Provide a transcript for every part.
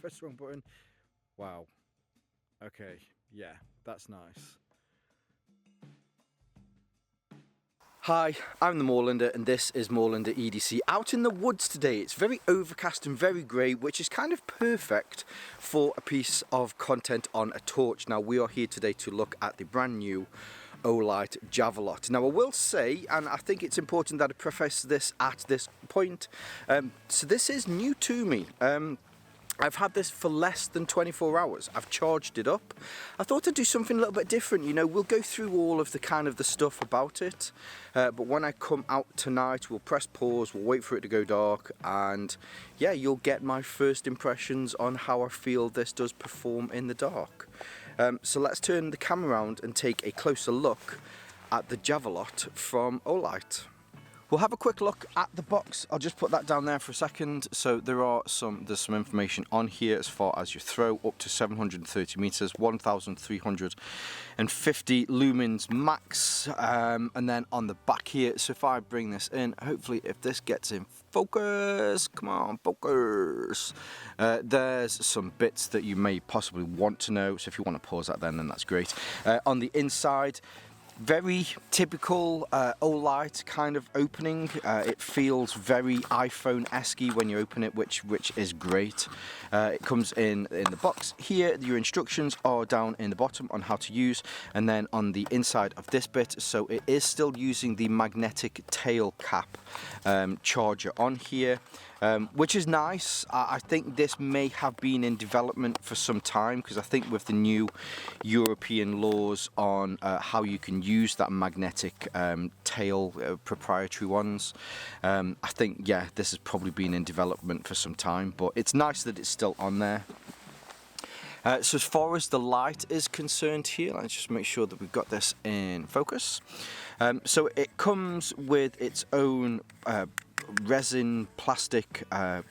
Press the wrong button. Wow. Okay, yeah, that's nice. Hi, I'm the Moorlander and this is Moorlander EDC out in the woods today. It's very overcast and very grey, which is kind of perfect for a piece of content on a torch. Now we are here today to look at the brand new Olight Javelot. Now I will say, and I think it's important that I preface this at this point, so this is new to me. I've had this for less than 24 hours. I've charged it up. I thought I'd do something a little bit different. You know, we'll go through all of the kind of the stuff about it, but when I come out tonight, we'll press pause, we'll wait for it to go dark, and yeah, you'll get my first impressions on how I feel this does perform in the dark. So let's turn the camera around and take a closer look at the Javelot from Olight. We'll have a quick look at the box. I'll just put that down there for a second. So there's some information on here as far as your throw, up to 730 meters, 1,350 lumens max, and then on the back here. So if I bring this in, hopefully if this gets in focus, come on, focus. There's some bits that you may possibly want to know. So if you want to pause that, then that's great. On the inside, very typical Olight kind of opening. It feels very iPhone-esque when you open it, which is great. It comes in the box here. Your instructions are down in the bottom on how to use, and then on the inside of this bit, so it is still using the magnetic tail cap charger on here. Which is nice. I think this may have been in development for some time, because I think with the new European laws on how you can use that magnetic tail, proprietary ones, I think, yeah, this has probably been in development for some time, but it's nice that it's still on there. So as far as the light is concerned here, let's just make sure that we've got this in focus. So it comes with its own resin plastic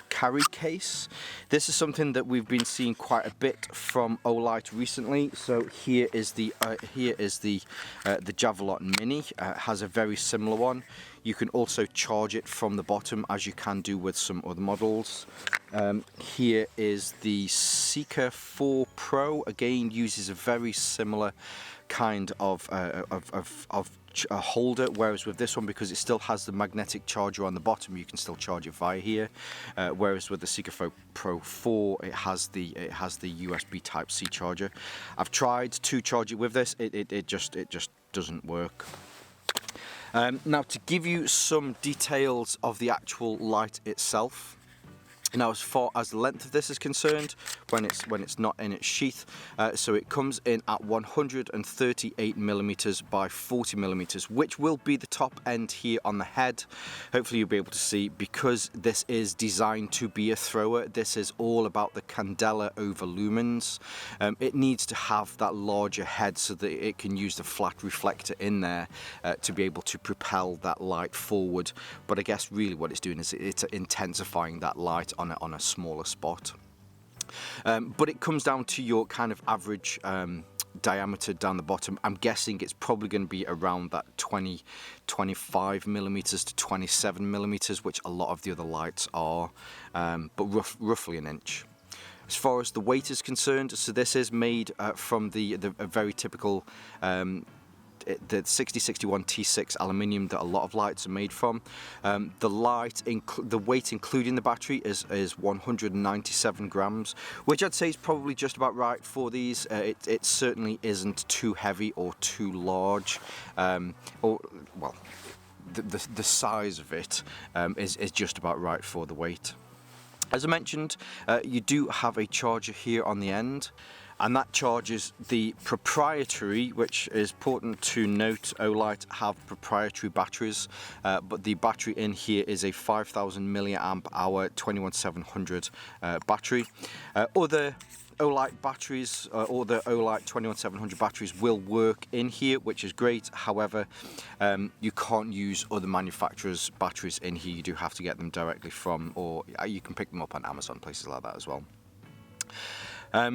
carry case. This is something that we've been seeing quite a bit from Olight recently. So here is the Javelot Mini. Has a very similar one. You can also charge it from the bottom, as you can do with some other models. Here is the Seeker 4 Pro. Again, uses a very similar kind of a holder, whereas with this one, because it still has the magnetic charger on the bottom, you can still charge it via here, whereas with the Seeker 4 Pro 4 it has the USB type C charger. I've tried to charge it with this, it just doesn't work. Now, to give you some details of the actual light itself. Now, as far as the length of this is concerned, when it's not in its sheath, so it comes in at 138 millimeters by 40 millimeters, which will be the top end here on the head. Hopefully you'll be able to see, because this is designed to be a thrower. This is all about the candela over lumens. It needs to have that larger head so that it can use the flat reflector in there to be able to propel that light forward. But I guess really what it's doing is it's intensifying that light on a smaller spot. But it comes down to your kind of average diameter down the bottom. I'm guessing it's probably going to be around that 25 millimeters to 27 millimeters, which a lot of the other lights are, but roughly an inch. As far as the weight is concerned, so this is made from a very typical the 6061 T6 aluminium that a lot of lights are made from. The weight including the battery is 197 grams, which I'd say is probably just about right for these. It certainly isn't too heavy or too large, or well, the size of it is just about right for the weight. As I mentioned, you do have a charger here on the end, and that charges the proprietary, which is important to note. Olight have proprietary batteries, but the battery in here is a 5,000 milliamp hour 21700 battery. Other Olight batteries, or the Olight 21700 batteries, will work in here, which is great. However, you can't use other manufacturers' batteries in here. You do have to get them directly from, or you can pick them up on Amazon, places like that as well.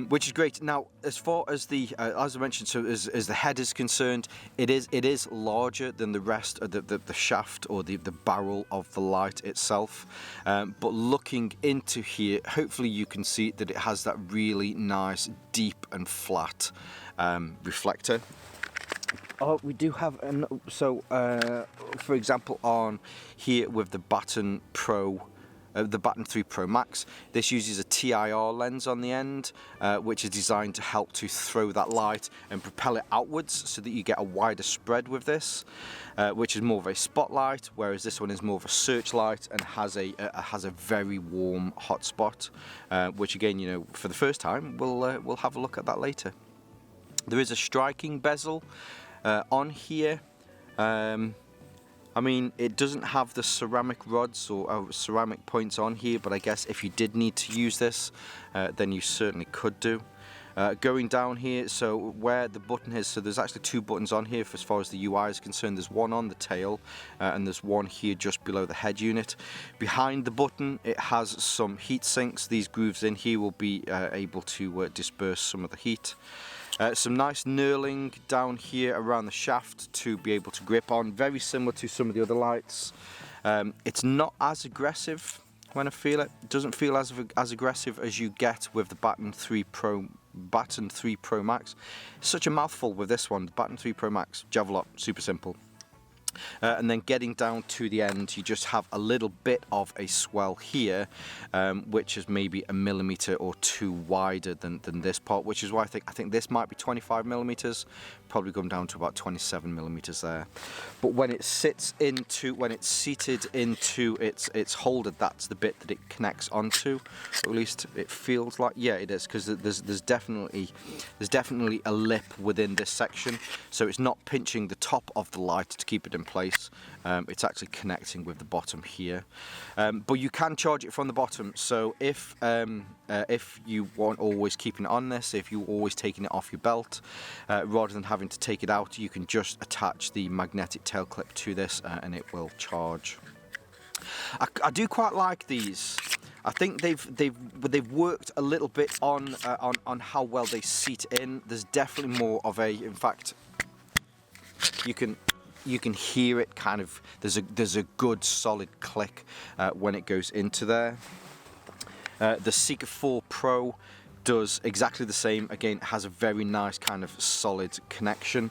which is great. Now, as far as the, as I mentioned, so as the head is concerned, it is larger than the rest of the shaft or the barrel of the light itself. But looking into here, hopefully you can see that it has that really nice, deep and flat reflector. Oh, we do have for example, on here with the Baton Pro. The Baton 3 Pro Max, this uses a TIR lens on the end, which is designed to help to throw that light and propel it outwards so that you get a wider spread with this, which is more of a spotlight, whereas this one is more of a searchlight and has a very warm hot spot, which again, you know, for the first time, we'll have a look at that later. There is a striking bezel on here. I mean, it doesn't have the ceramic rods or ceramic points on here, but I guess if you did need to use this, then you certainly could do. Going down here, so where the button is, so there's actually two buttons on here as far as the UI is concerned. There's one on the tail and there's one here just below the head unit. Behind the button, it has some heat sinks. These grooves in here will be able to disperse some of the heat. Some nice knurling down here around the shaft to be able to grip on, very similar to some of the other lights. It's not as aggressive when I feel it. It doesn't feel as aggressive as you get with the Baton 3 Pro Max. Such a mouthful with this one, the Baton 3 Pro Max, Javelot, super simple. And then getting down to the end, you just have a little bit of a swell here, which is maybe a millimeter or two wider than this part, which is why I think this might be 25 millimeters, probably come down to about 27 millimeters there. But when it seated into its holder, that's the bit that it connects onto, or at least it feels like. Yeah, it is, because there's definitely a lip within this section, so it's not pinching the top of the light to keep it in place. It's actually connecting with the bottom here, but you can charge it from the bottom. So if you want always keeping it on this, if you're always taking it off your belt, rather than having to take it out, you can just attach the magnetic tail clip to this and it will charge. I do quite like these. I think they've worked a little bit on how well they seat in. There's definitely more of a, in fact, you can hear it kind of, there's a good solid click when it goes into there. The Seeker 4 Pro does exactly the same. Again, it has a very nice kind of solid connection.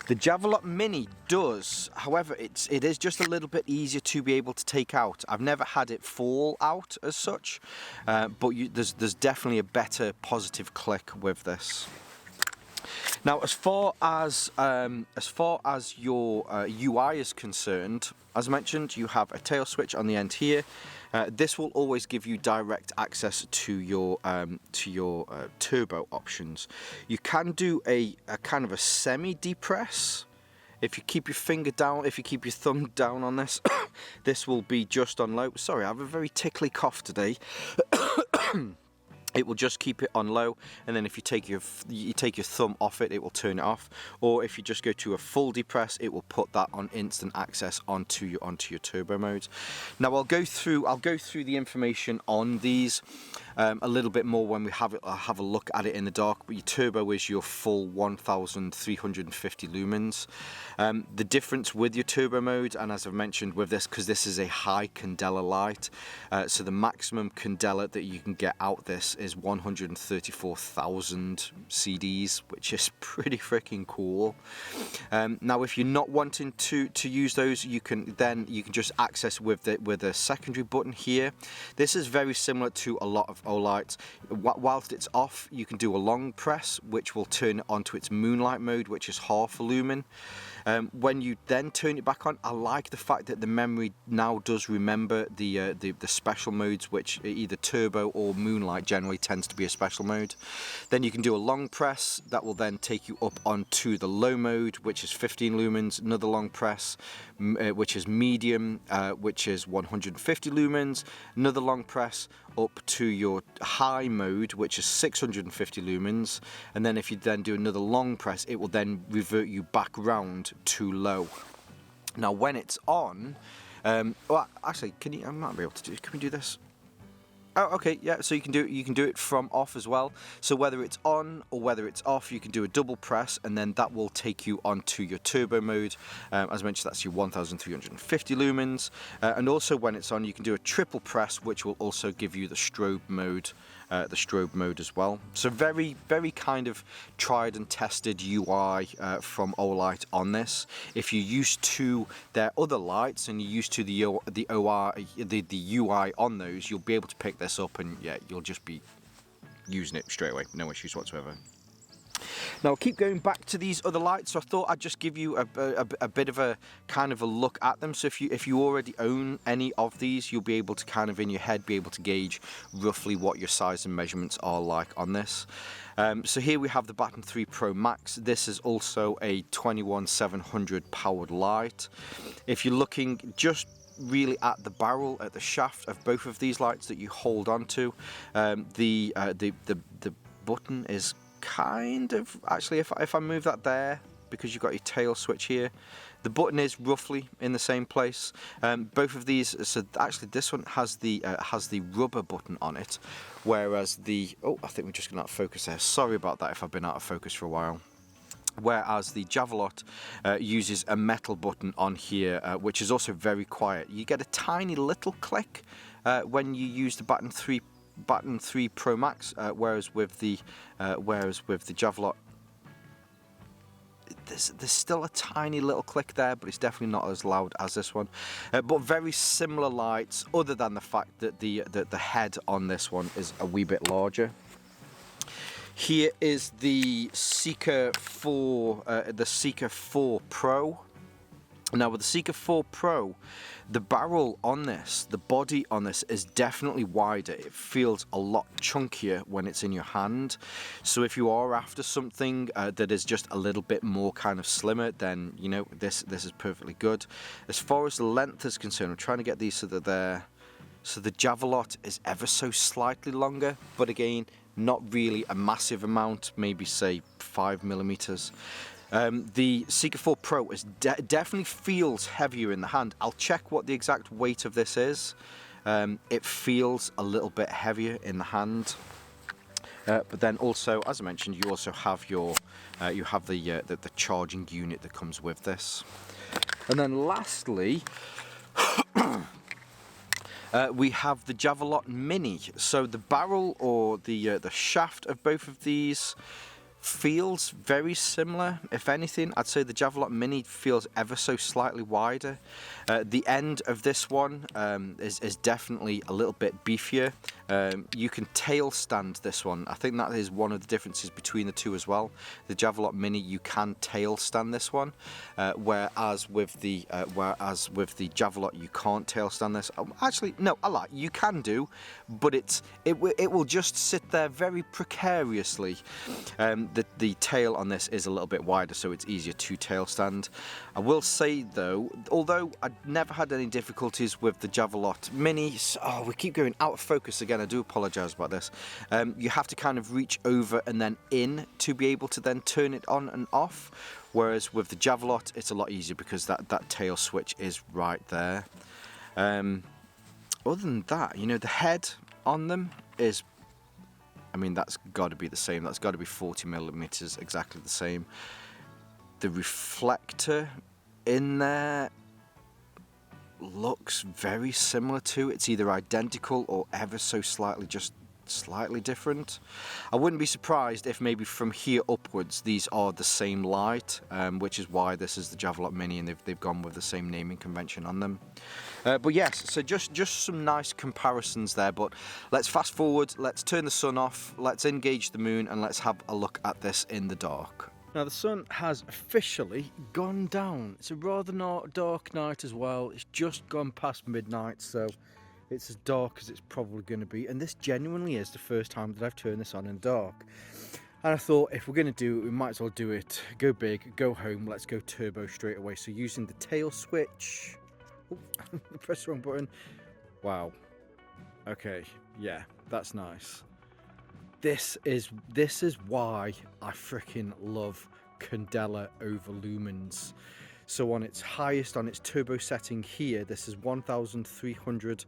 The Javelot Mini does, however, it is just a little bit easier to be able to take out. I've never had it fall out as such, but there's definitely a better positive click with this. Now, as far as your UI is concerned, as mentioned, you have a tail switch on the end here. This will always give you direct access to your turbo options. You can do a kind of a semi-depress. If you keep your finger down, if you keep your thumb down on this, this will be just on low. Sorry, I have a very tickly cough today. It will just keep it on low, and then if you take your thumb off it, it will turn it off. Or if you just go to a full depress, it will put that on instant access onto your turbo modes. Now I'll go through the information on these a little bit more when we have a look at it in the dark. But your turbo is your full 1350 lumens. The difference with your turbo mode, and as I've mentioned with this, because this is a high candela light, so the maximum candela that you can get out this is 134,000 CDs, which is pretty freaking cool. Now, if you're not wanting to use those, you can just access with a secondary button here. This is very similar to a lot of Olight. Whilst it's off, you can do a long press, which will turn it onto its moonlight mode, which is half a lumen. When you then turn it back on, I like the fact that the memory now does remember the special modes, which either turbo or moonlight generally tends to be a special mode. Then you can do a long press that will then take you up onto the low mode, which is 15 lumens. Another long press, which is medium, which is 150 lumens. Another long press up to your high mode, which is 650 lumens, and then if you then do another long press, it will then revert you back round to low. Now when it's on, well, actually, I might be able to do, can we do this? Oh, okay, yeah. So you can do it from off as well. So whether it's on or whether it's off, you can do a double press, and then that will take you onto your turbo mode. As mentioned, that's your 1,350 lumens. And also when it's on, you can do a triple press, which will also give you the strobe mode. As well. So very, very kind of tried and tested UI from Olight on this. If you're used to their other lights and you're used to the UI on those, you'll be able to pick this up, and yeah, you'll just be using it straight away, no issues whatsoever. Now I'll keep going back to these other lights, so I thought I'd just give you a bit of a kind of a look at them. So if you already own any of these, you'll be able to kind of in your head be able to gauge roughly what your size and measurements are like on this. So here we have the Baton 3 Pro Max. This is also a 21700 powered light. If you're looking just really at the barrel, at the shaft of both of these lights that you hold onto, the button is kind of, actually, if I move that there, because you've got your tail switch here, the button is roughly in the same place. Both of these, so actually this one has the rubber button on it, whereas the, oh, I think we're just going to out of focus there. Sorry about that if I've been out of focus for a while. Whereas the Javelot uses a metal button on here, which is also very quiet. You get a tiny little click when you use the Baton 3 Pro Max, whereas with the Javelot, there's still a tiny little click there, but it's definitely not as loud as this one. But very similar lights, other than the fact that the head on this one is a wee bit larger. Here is the Seeker 4 Pro. Now with the Seeker 4 Pro, the barrel on this, the body on this is definitely wider. It feels a lot chunkier when it's in your hand. So if you are after something that is just a little bit more kind of slimmer, then you know this is perfectly good. As far as the length is concerned, I'm trying to get these so that they're, so the Javelot is ever so slightly longer, but again, not really a massive amount, maybe say 5mm. The Seeker 4 Pro is definitely feels heavier in the hand. I'll check what the exact weight of this is. It feels a little bit heavier in the hand. But then also, as I mentioned, you also have your the charging unit that comes with this. And then lastly, we have the Javelot Mini. So the barrel or the shaft of both of these feels very similar. If anything, I'd say the Javelot Mini feels ever so slightly wider. The end of this one is definitely a little bit beefier. You can tail stand this one. I think that is one of the differences between the two as well. The Javelot Mini, you can tail stand this one, whereas with the Javelot you can't tail stand this. Actually, no, I lie. You can do, but it will just sit there very precariously. The tail on this is a little bit wider, so it's easier to tail stand. I will say though, although I've never had any difficulties with the Javelot Mini, oh, we keep going out of focus again. I do apologise about this. You have to kind of reach over and then in to be able to then turn it on and off. Whereas with the Javelot, it's a lot easier because that tail switch is right there. Other than that, you know, the head on them is, I mean, that's got to be the same. That's got to be 40mm, exactly the same. The reflector in there looks very similar to. It's either identical or ever so slightly, just slightly different. I wouldn't be surprised if maybe from here upwards these are the same light, which is why this is the Javelot Mini and they've gone with the same naming convention on them. But yes, so just some nice comparisons there, but let's fast forward, let's turn the sun off, let's engage the moon, and let's have a look at this in the dark. Now the sun has officially gone down. It's a rather dark night as well. It's just gone past midnight, so it's as dark as it's probably going to be, and this genuinely is the first time that I've turned this on in dark. And I thought, if we're going to do it, we might as well do it, go big, go home, let's go turbo straight away. So using the tail switch, oh, press the wrong button. Wow. Okay, yeah, that's nice. This is why I freaking love Candela over lumens. So on its highest, on its turbo setting here, this is 1,300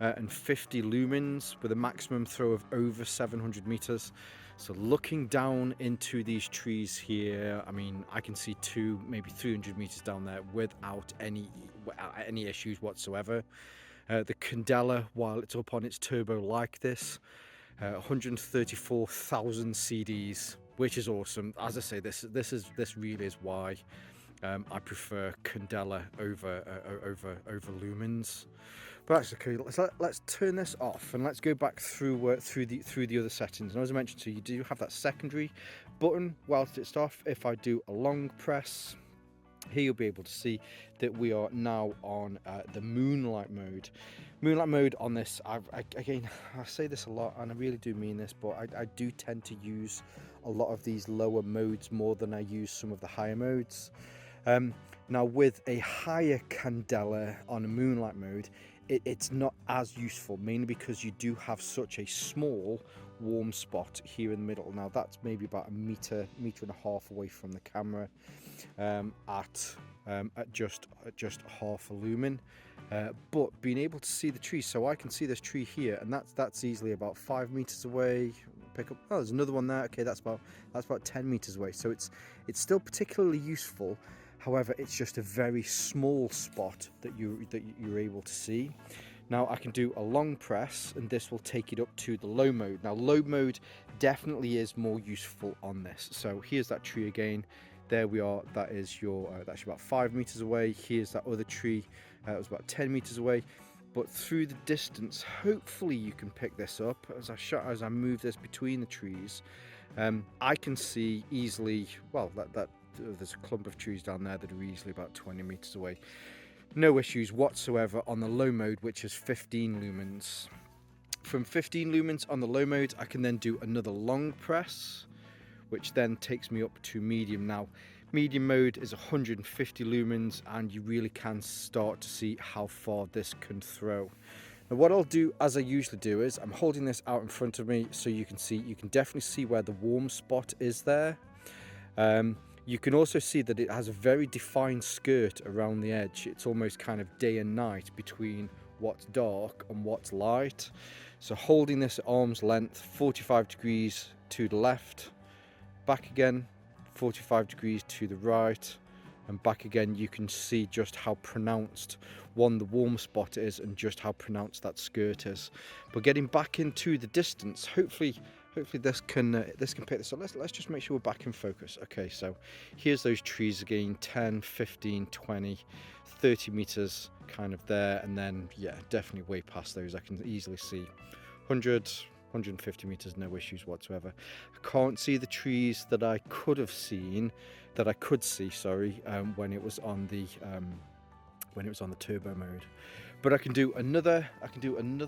and 50 lumens with a maximum throw of over 700 meters. So looking down into these trees here, I mean, I can see 200, maybe 300 meters down there without any issues whatsoever. The candela, while it's up on its turbo like this, 134,000 CDs, which is awesome. As I say, this really is why I prefer candela over lumens. But actually, okay, let's turn this off and let's go back through the other settings. And as I mentioned to you, you do have that secondary button whilst it's off. If I do a long press, here you'll be able to see that we are now on the moonlight mode. Moonlight mode on this, again, I say this a lot and I really do mean this, but I do tend to use a lot of these lower modes more than I use some of the higher modes. Now with a higher candela on a moonlight mode, it's not as useful, mainly because you do have such a small warm spot here in the middle. Now that's maybe about a meter and a half away from the camera, at just half a lumen, but being able to see the trees, so I can see this tree here, and that's easily about 5 meters away. Pick up, oh, there's another one there. Okay, that's about 10 meters away. So it's still particularly useful. However, it's just a very small spot that you're able to see. Now I can do a long press and this will take it up to the low mode. Now low mode definitely is more useful on this. So here's that tree again. There we are. That is that's about 5 meters away. Here's that other tree. It was about 10 meters away. But through the distance, hopefully you can pick this up as I move this between the trees. I can see easily. Well, there's a clump of trees down there that are easily about 20 meters away. No issues whatsoever on the low mode, which is 15 lumens. From 15 lumens on the low mode, I can then do another long press, which then takes me up to medium. Now, medium mode is 150 lumens, and you really can start to see how far this can throw. Now, what I'll do, as I usually do, is I'm holding this out in front of me so you can definitely see where the warm spot is there. You can also see that it has a very defined skirt around the edge. It's almost kind of day and night between what's dark and what's light. So holding this at arm's length, 45 degrees to the left, back again, 45 degrees to the right, and back again, you can see just how pronounced the warm spot is and just how pronounced that skirt is. But getting back into the distance, hopefully this can pick this up. Let's just make sure we're back in focus. Okay, so here's those trees again, 10, 15, 20, 30 meters kind of there, and then yeah, definitely way past those. I can easily see 100, 150 meters, no issues whatsoever. I can't see the trees that I could see, when it was on the turbo mode. But I can do another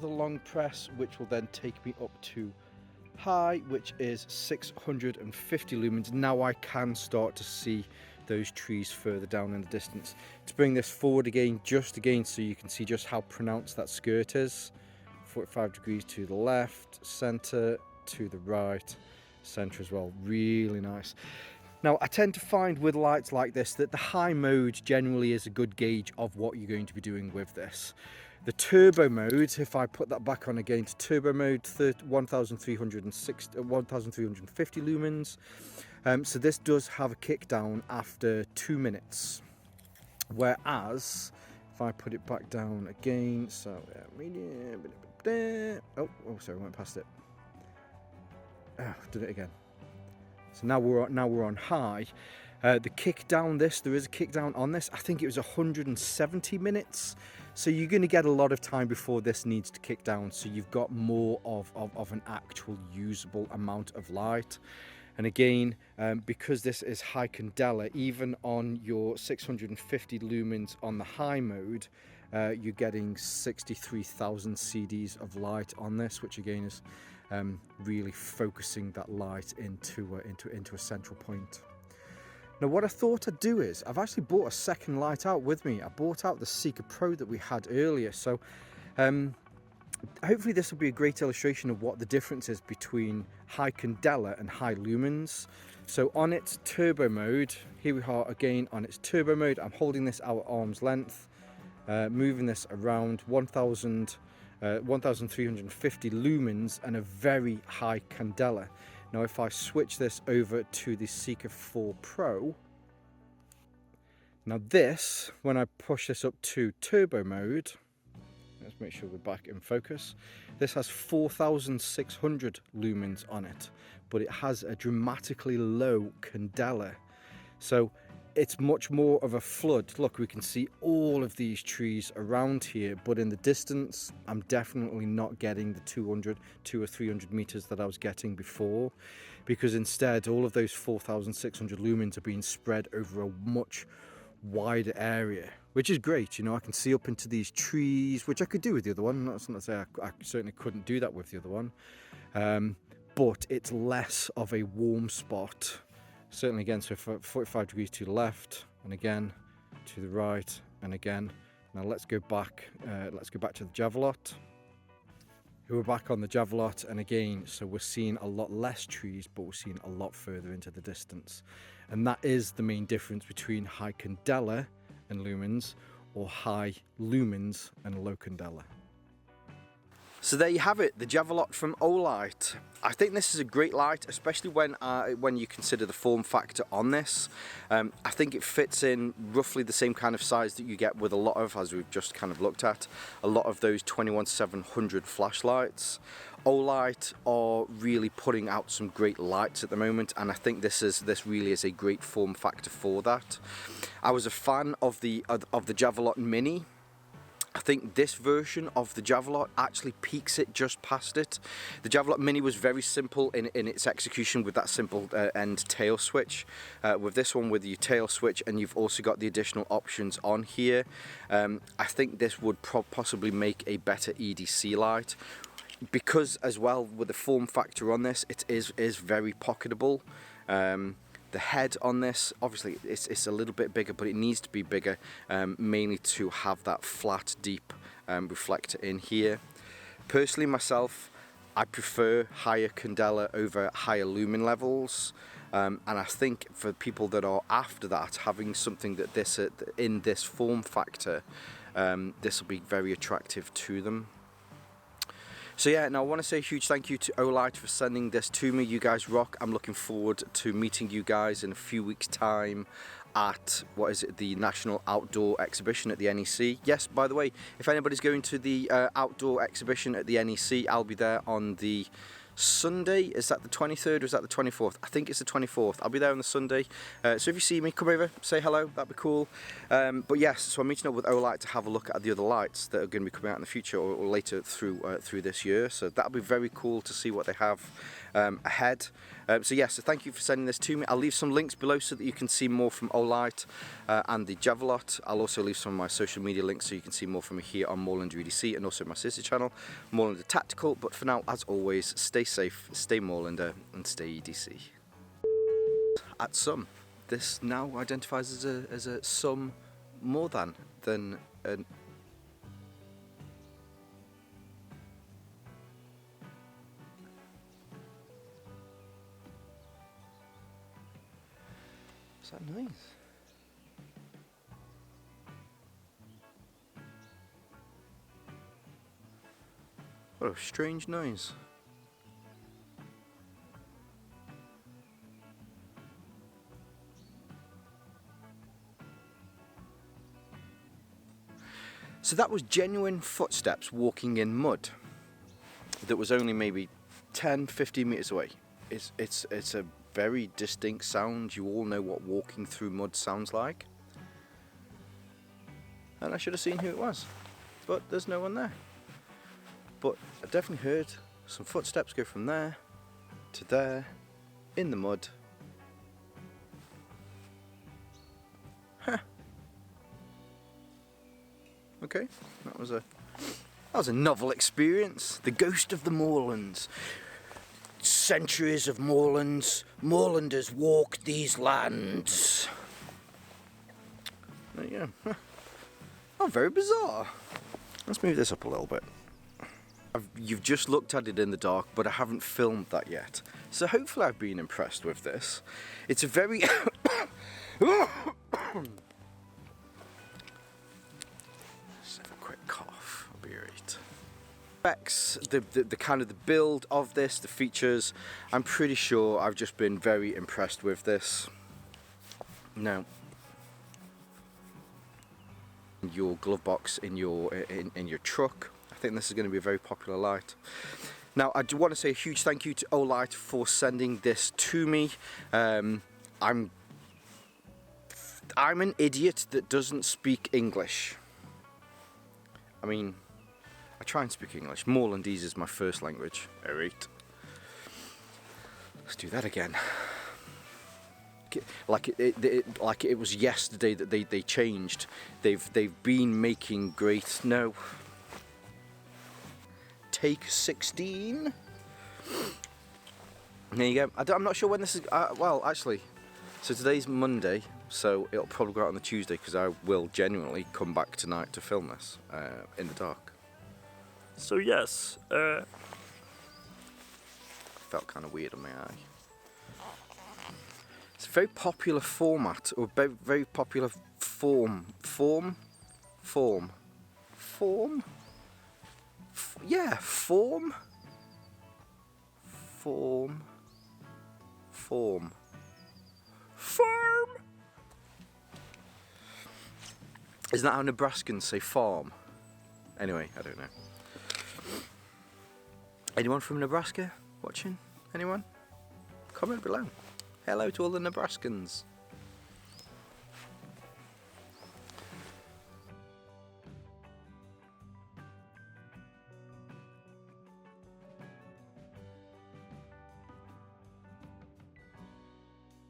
long press, which will then take me up to high, which is 650 lumens. Now I can start to see those trees further down in the distance. To bring this forward again, so you can see just how pronounced that skirt is. 45 degrees to the left, center, to the right, center as well. Really nice. Now I tend to find with lights like this that the high mode generally is a good gauge of what you're going to be doing with this. The turbo mode, if I put that back on again to turbo mode, 1350 lumens. So this does have a kick down after 2 minutes. Whereas, if I put it back down again, so medium, oh sorry, I went past it. Did it again. So now we're on high. The kick down there is a kick down on this. I think it was 170 minutes. So you're going to get a lot of time before this needs to kick down. So you've got more of an actual usable amount of light. And again, because this is high candela, even on your 650 lumens on the high mode, you're getting 63,000 CDs of light on this, which again is really focusing that light into a central point. Now what I thought I'd do is, I've actually bought a second light out with me. I bought out the Seeker Pro that we had earlier. So hopefully this will be a great illustration of what the difference is between high candela and high lumens. So on its turbo mode, here we are again on its turbo mode. I'm holding this out at arm's length, moving this around 1000 1350 lumens and a very high candela. Now if I switch this over to the Seeker 4 Pro, now this, when I push this up to turbo mode, let's make sure we're back in focus, this has 4600 lumens on it, but it has a dramatically low candela. So it's much more of a flood. Look, we can see all of these trees around here, but in the distance, I'm definitely not getting the 200 or 300 meters that I was getting before, because instead all of those 4600 lumens are being spread over a much wider area, which is great. You know, I can see up into these trees, which I could do with the other one. That's not to say I certainly couldn't do that with the other one, but it's less of a warm spot. Certainly again, so 45 degrees to the left, and again to the right, and again. Now let's go back to the Javelot. We're back on the Javelot, and again, so we're seeing a lot less trees, but we're seeing a lot further into the distance. And that is the main difference between high candela and lumens, or high lumens and low candela. So there you have it, the Javelot from Olight. I think this is a great light, especially when you consider the form factor on this. I think it fits in roughly the same kind of size that you get with a lot of, as we've just kind of looked at, a lot of those 21700 flashlights. Olight are really putting out some great lights at the moment, and I think this really is a great form factor for that. I was a fan of the Javelot Mini. I think this version of the Javelot actually peaks it just past it. The Javelot Mini was very simple in its execution with that simple end tail switch. With this one, with your tail switch, and you've also got the additional options on here, I think this would possibly make a better EDC light. Because as well, with the form factor on this, it is very pocketable. The head on this, obviously it's a little bit bigger, but it needs to be bigger, mainly to have that flat, deep reflector in here. Personally myself, I prefer higher candela over higher lumen levels, and I think for people that are after that, having something that in this form factor, this will be very attractive to them. So yeah, now I want to say a huge thank you to Olight for sending this to me. You guys rock. I'm looking forward to meeting you guys in a few weeks' time at, the National Outdoor Exhibition at the NEC. Yes, by the way, if anybody's going to the outdoor exhibition at the NEC, I'll be there on the Sunday. Is that the 23rd or is that the 24th? I think it's the 24th. I'll be there on the Sunday. So if you see me, come over, say hello, that'd be cool. But yes, so I'm meeting up with Olight to have a look at the other lights that are going to be coming out in the future, or later through this year. So that'll be very cool to see what they have ahead. So yes, so thank you for sending this to me. I'll leave some links below so that you can see more from Olight and the Javelot. I'll also leave some of my social media links so you can see more from me here on Moorlander EDC, and also my sister channel, Moorlander Tactical. But for now, as always, stay safe, stay Moorlander, and stay EDC. At some, this now identifies as a some more than an. Is that nice? What a strange noise. So that was genuine footsteps walking in mud that was only maybe 10-15 meters away. It's a very distinct sound. You all know what walking through mud sounds like. And I should have seen who it was, but there's no one there. But I definitely heard some footsteps go from there to there in the mud. Huh. Okay, that was a novel experience. The ghost of the moorlands. Centuries of moorlands. Moorlanders walk these lands. There you go. Huh. Oh, very bizarre. Let's move this up a little bit. You've just looked at it in the dark, but I haven't filmed that yet. So hopefully I've been impressed with this. It's a very... Let's have a quick cough. I'll be right. Specs, the kind of the build of this, the features, I'm pretty sure I've just been very impressed with this. Now, your glove box in your truck, I think this is going to be a very popular light. Now, I do want to say a huge thank you to Olight for sending this to me. I'm an idiot that doesn't speak English. I mean, I try and speak English. Moorlandese is my first language. Alright. Let's do that again. Like it was yesterday that they changed. They've been making great. No. Take 16. There you go. I'm not sure when this is. Well, actually, so today's Monday, so it'll probably go out on the Tuesday because I will genuinely come back tonight to film this in the dark. So yes, felt kind of weird on my eye. It's a very popular format, or very popular form. Yeah, form. Isn't that how Nebraskans say farm? Anyway, I don't know. Anyone from Nebraska watching? Anyone? Comment below. Hello to all the Nebraskans.